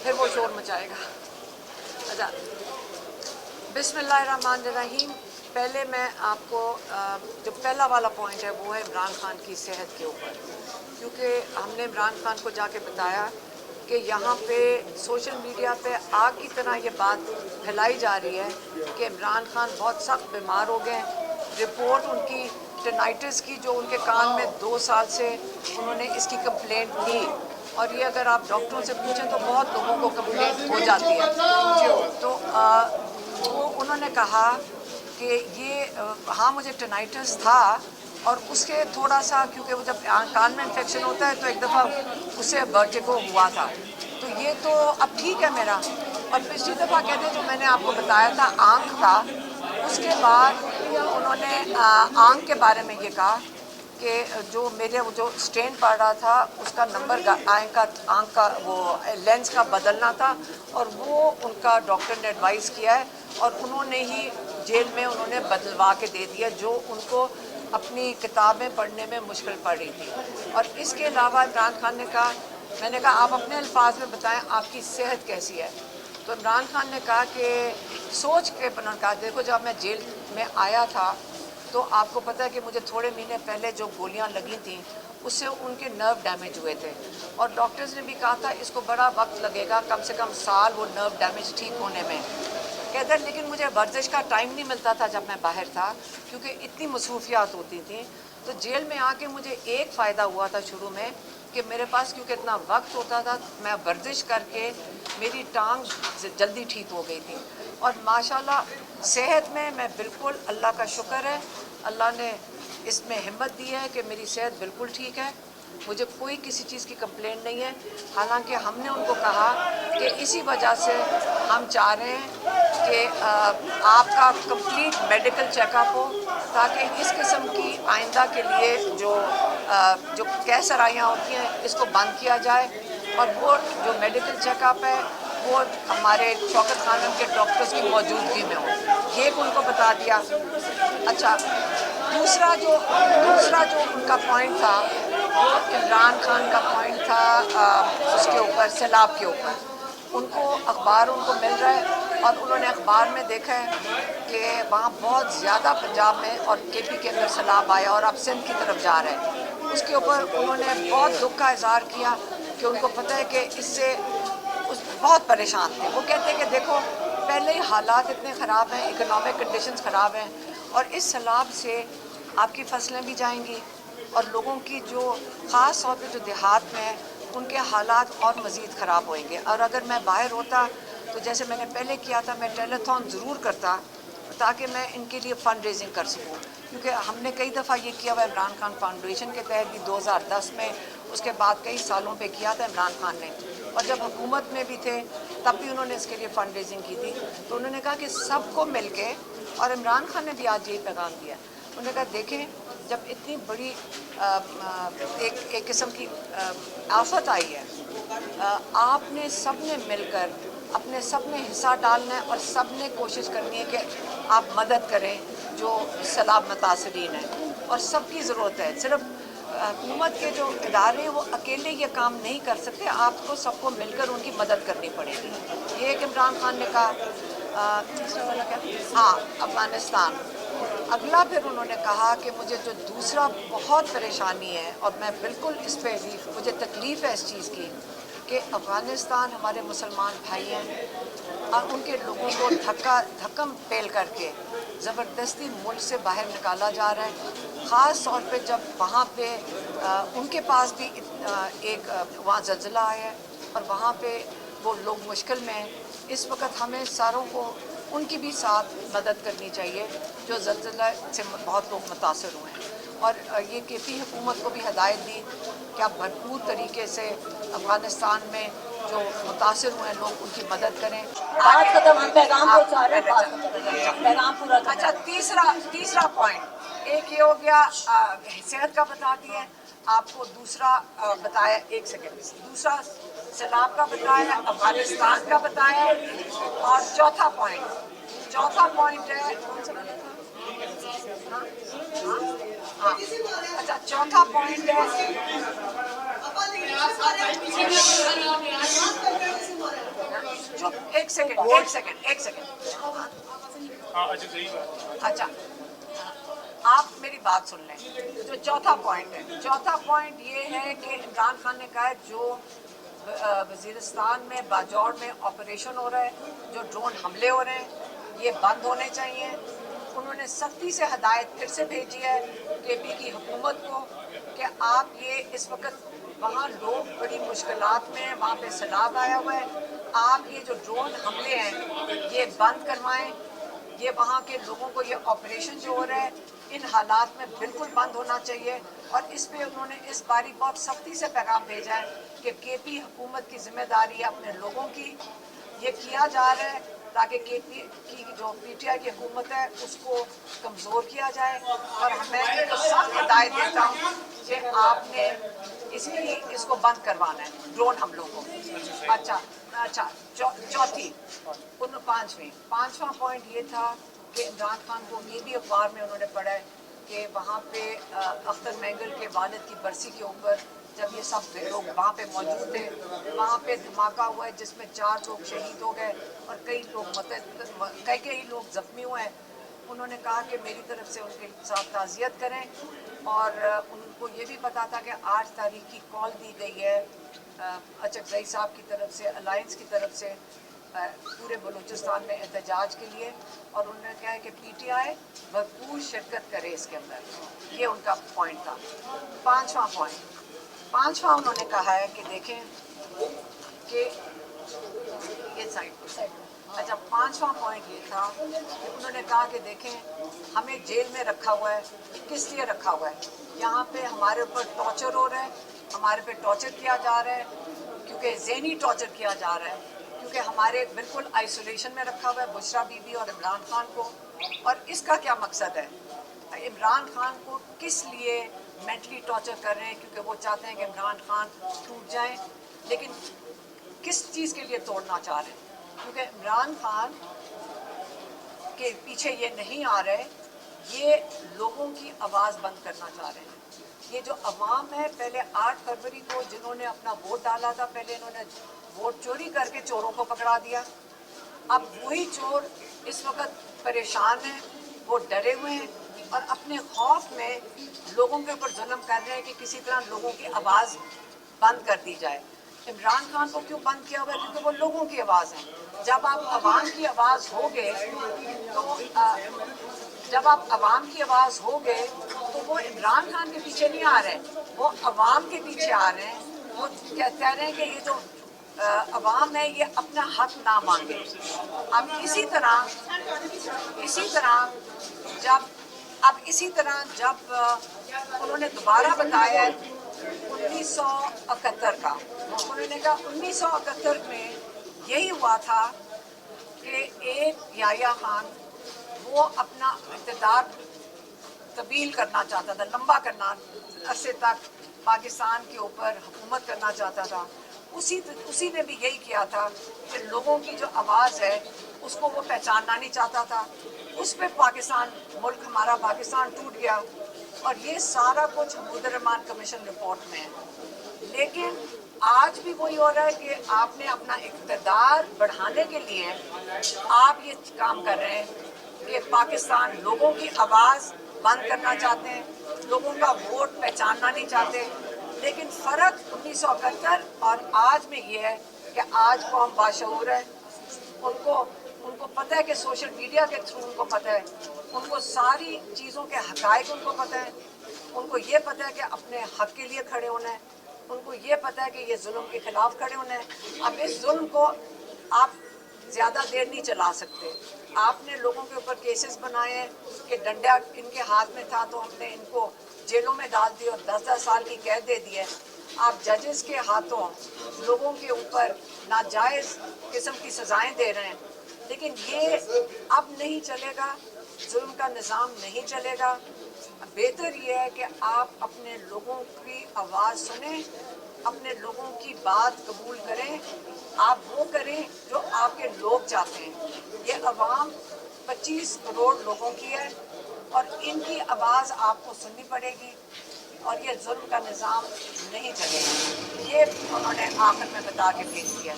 फिर वो शोर मचाएगा। अच्छा, बिस्मिल्लाहिर्रहमानिर्रहीम। पहले मैं आपको जो पहला वाला पॉइंट है वो है इमरान खान की सेहत के ऊपर, क्योंकि हमने इमरान खान को जाके बताया कि यहाँ पे सोशल मीडिया पे आग की तरह ये बात फैलाई जा रही है कि इमरान खान बहुत सख्त बीमार हो गए। रिपोर्ट उनकी टेनाइटिस की जो उनके कान में 2 साल से उन्होंने इसकी कंप्लेंट की, और ये अगर आप डॉक्टरों से पूछें तो बहुत लोगों को कंप्लेंट हो जाती है। तो वो उन्होंने कहा कि ये हाँ मुझे टेनाइटिस था, और उसके थोड़ा सा क्योंकि वो जब कान में इन्फेक्शन होता है तो एक दफ़ा उससे वर्टिगो हुआ था, तो ये तो अब ठीक है मेरा। और पिछली दफ़ा कहते जो मैंने आपको बताया था आँख का, उसके बाद उन्होंने आँख के बारे में ये कहा कि जो मेरे वो जो स्ट्रेन पड़ रहा था उसका नंबर आँख का वो लेंस का बदलना था, और वो उनका डॉक्टर ने एडवाइस किया है, और उन्होंने ही जेल में उन्होंने बदलवा के दे दिया जो उनको अपनी किताबें पढ़ने में मुश्किल पड़ रही थी। और इसके अलावा इमरान खान ने कहा, मैंने कहा आप अपने अल्फाज में बताएं आपकी सेहत कैसी है। तो इमरान खान ने कहा कि सोच के उन्होंने कहा देखो जब मैं जेल में आया था तो आपको पता है कि मुझे थोड़े महीने पहले जो गोलियां लगी थी उससे उनके नर्व डैमेज हुए थे, और डॉक्टर्स ने भी कहा था इसको बड़ा वक्त लगेगा, कम से कम साल वो नर्व डैमेज ठीक होने में। कहते हैं लेकिन मुझे वर्जिश का टाइम नहीं मिलता था जब मैं बाहर था, क्योंकि इतनी मसरूफियात होती थी। तो जेल में आके मुझे एक फ़ायदा हुआ था शुरू में कि मेरे पास क्योंकि इतना वक्त होता था, मैं वर्जिश करके मेरी टांग जल्दी ठीक हो गई थी। और माशाल्लाह सेहत में मैं बिल्कुल, अल्लाह का शुक्र है, अल्लाह ने इसमें हिम्मत दी है कि मेरी सेहत बिल्कुल ठीक है, मुझे कोई किसी चीज़ की कंप्लेंट नहीं है। हालांकि हमने उनको कहा कि इसी वजह से हम चाह रहे हैं कि आपका कंप्लीट मेडिकल चेकअप हो, ताकि इस किस्म की आइंदा के लिए जो कैसराइयाँ होती हैं इसको बंद किया जाए, और वो जो मेडिकल चेकअप है वो हमारे शौकत खानम के डॉक्टर्स की मौजूदगी में हो, ये उनको बता दिया। अच्छा, दूसरा जो उनका पॉइंट था वो इमरान खान का पॉइंट था उसके ऊपर सैलाब के ऊपर। उनको अखबार उनको मिल रहा है, और उन्होंने अखबार में देखा है कि वहाँ बहुत ज़्यादा पंजाब में और केपी के अंदर सैलाब आया और अब सिंध की तरफ जा रहे हैं। उसके ऊपर उन्होंने बहुत दुख का इजहार किया कि उनको पता है कि इससे बहुत परेशान थे। वो कहते हैं कि देखो पहले ही हालात इतने ख़राब हैं, इकोनॉमिक कंडीशंस ख़राब हैं, और इस सैलाब से आपकी फसलें भी जाएंगी, और लोगों की जो ख़ास तौर पे जो देहात में है उनके हालात और मज़ीद ख़राब होंगे। और अगर मैं बाहर होता तो जैसे मैंने पहले किया था, मैं टेलीथॉन ज़रूर करता ताकि मैं इनके लिए फ़ंड रेजिंग कर सकूं, क्योंकि हमने कई दफ़ा ये किया हुआ इमरान खान फाउंडेशन के तहत भी 2010 में, उसके बाद कई सालों पे किया था इमरान खान ने, और जब हुकूमत में भी थे तब भी उन्होंने इसके लिए फ़ंड रेजिंग की थी। तो उन्होंने कहा कि सबको मिल के, और इमरान खान ने भी आज यही पैगाम दिया, उन्होंने कहा देखें जब इतनी बड़ी एक किस्म की आफत आई है, आपने सब ने मिलकर अपने सब ने हिस्सा डालना है, और सब ने कोशिश करनी है कि आप मदद करें जो सैलाब मुतासरीन हैं, और सबकी ज़रूरत है। सिर्फ हुकूमत के जो इदारे वो अकेले ये काम नहीं कर सकते, आपको सबको मिलकर उनकी मदद करनी पड़ेगी। ये एक इमरान खान ने कहा। तीसरा वाला क्या? हाँ, अफ़गानिस्तान। अगला फिर उन्होंने कहा कि मुझे जो दूसरा बहुत परेशानी है, और मैं बिल्कुल इस पर मुझे तकलीफ़ है इस चीज़ की, कि अफ़गानिस्तान हमारे मुसलमान भाई हैं, और उनके लोगों को धक्कम पेल करके ज़बरदस्ती मुल्क से बाहर निकाला जा रहा है। ख़ास तौर पे जब वहाँ पे उनके पास भी एक वहाँ ज़लज़ला आया है, और वहाँ पे वो लोग मुश्किल में हैं। इस वक्त हमें सारों को उनकी भी साथ मदद करनी चाहिए जो ज़लज़ला से बहुत लोग मुतासर हुए हैं, और ये केपी हुकूमत को भी हिदायत दी कि आप भरपूर तरीके से अफ़गानिस्तान में जो मुतासर हुए लोग उनकी मदद करें। बात खत्म, हम पैगाम पहुंचा रहे हैं, पैगाम पूरा। अच्छा, तीसरा पॉइंट एक ये हो गया, सेहत का बता दिया आपको। दूसरा बताया, एक सेकेंड, दूसरा सैलाब का बताया, अफगानिस्तान का बताया, और चौथा पॉइंट है कौन सा वाला था? हाँ, अच्छा, चौथा पॉइंट है एक सेकंड अच्छा, आप मेरी बात सुन लें। जो चौथा पॉइंट है, चौथा पॉइंट ये है कि इमरान खान ने कहा है जो वज़ीरिस्तान में बाजौड़ में ऑपरेशन हो रहा है, जो ड्रोन हमले हो रहे हैं, ये बंद होने चाहिए। उन्होंने सख्ती से हदायत फिर से भेजी है केपी की हुकूमत को कि आप ये इस वक्त वहाँ लोग बड़ी मुश्किलात में हैं, वहाँ पे सैलाब आया हुआ है, आप ये जो ड्रोन हमले हैं ये बंद करवाएं। ये वहाँ के लोगों को ये ऑपरेशन जो हो रहा है इन हालात में बिल्कुल बंद होना चाहिए। और इस पे उन्होंने इस बारी बहुत सख्ती से पैगाम भेजा है कि केपी हुकूमत की जिम्मेदारी है अपने लोगों की, ये किया जा रहा है ताकि केपी की जो पीटीआई की हुकूमत है उसको कमज़ोर किया जाए। और मैं इनको सख्त हिदायत देता हूँ कि आपने इसको बंद करवाना है ड्रोन हमलों को। अच्छा चौथी पांचवा पॉइंट ये था कि इमरान खान को ये भी अखबार में उन्होंने पढ़ा है कि वहाँ पे अख्तर मैंगल के वालिद की बरसी के ऊपर जब ये सब लोग वहाँ पे मौजूद थे, वहाँ पे धमाका हुआ है जिसमें 4 लोग शहीद हो गए और कई लोग जख्मी हुए हैं। उन्होंने कहा कि मेरी तरफ से उनके साथ ताज़ियत करें और उनको ये भी पता था कि 8 तारीख की कॉल दी गई है अचकज़ई साहब की तरफ से, अलायंस की तरफ से पूरे बलूचिस्तान में एहतजाज के लिए, और उन्होंने कहा है कि पीटीआई भरपूर शिरकत करे इसके अंदर। ये उनका पॉइंट था। पांचवा उन्होंने कहा है कि देखें कि ये साइड अच्छा, पांचवा पॉइंट ये था कि उन्होंने कहा कि देखें हमें जेल में रखा हुआ है, किस लिए रखा हुआ है? यहाँ पे हमारे ऊपर टॉर्चर हो रहा है, हमारे पे टॉर्चर किया जा रहा है, क्योंकि ज़हनी टॉर्चर किया जा रहा है, क्योंकि हमारे बिल्कुल आइसोलेशन में रखा हुआ है बुशरा बीबी और इमरान खान को। और इसका क्या मकसद है? इमरान खान को किस लिए मेंटली टॉर्चर कर रहे हैं? क्योंकि वो चाहते हैं कि इमरान खान टूट जाएं, लेकिन किस चीज़ के लिए तोड़ना चाह रहे हैं? क्योंकि इमरान खान के पीछे ये नहीं आ रहे, ये लोगों की आवाज़ बंद करना चाह रहे हैं। ये जो अवाम है, पहले 8 फरवरी को जिन्होंने अपना वोट डाला था, पहले इन्होंने वोट चोरी करके चोरों को पकड़ा दिया। अब वही चोर इस वक्त परेशान हैं, वो डरे हुए हैं और अपने खौफ में लोगों के ऊपर जुल्म कर रहे हैं कि किसी तरह लोगों की आवाज़ बंद कर दी जाए। इमरान खान को क्यों बंद किया हुआ है? क्योंकि वो लोगों की आवाज़ है। जब आप आवाम की आवाज़ होगे तो वो इमरान खान के पीछे नहीं आ रहे, वो अवाम के पीछे आ रहे हैं। वो कह रहे हैं कि ये जो अवाम है ये अपना हक ना मांगे। अब इसी तरह जब उन्होंने दोबारा बताया 1971 का, उन्होंने कहा 1971 में यही हुआ था कि एक याह्या खान वो अपना इक़्तिदार तब्दील करना चाहता था, लंबा करना अरसे तक पाकिस्तान के ऊपर हुकूमत करना चाहता था। उसी ने भी यही किया था कि लोगों की जो आवाज़ है उसको वो पहचानना नहीं चाहता था। उस पर पाकिस्तान, मुल्क हमारा पाकिस्तान टूट गया और ये सारा कुछ हमीदुर रहमान कमीशन रिपोर्ट में है। लेकिन आज भी वही हो रहा है कि आपने अपना इक़्तिदार बढ़ाने के लिए आप ये काम कर रहे हैं कि पाकिस्तान लोगों की आवाज़ बंद करना चाहते हैं, लोगों का वोट पहचानना नहीं चाहते। लेकिन फ़र्क 1971 और आज में ये है कि आज कौम बाशऊर है, उनको पता है कि सोशल मीडिया के थ्रू उनको पता है, उनको सारी चीज़ों के हक़ाइक़ उनको पता है, उनको ये पता है कि अपने हक़ के लिए खड़े होना है, उनको ये पता है कि ये जुल्म के ख़िलाफ़ खड़े होना है। अब इस जुल्म को आप ज़्यादा देर नहीं चला सकते। आपने लोगों के ऊपर केसेस बनाए हैं कि डंडा इनके हाथ में था तो हमने इनको जेलों में डाल दिया और 10-10 साल की कैद दे दी है। आप जजेस के हाथों लोगों के ऊपर नाजायज़ किस्म की सज़ाएं दे रहे हैं। लेकिन ये अब नहीं चलेगा, जुल्म का निज़ाम नहीं चलेगा। बेहतर ये है कि आप अपने लोगों की आवाज़ सुनें, अपने लोगों की बात कबूल करें, आप वो करें जो आपके लोग चाहते हैं। ये अवाम 25 करोड़ लोगों की है और इनकी आवाज़ आपको सुननी पड़ेगी और ये जुल्म का निज़ाम नहीं चलेगा। ये उन्होंने आखिर में बता के भेज दिया।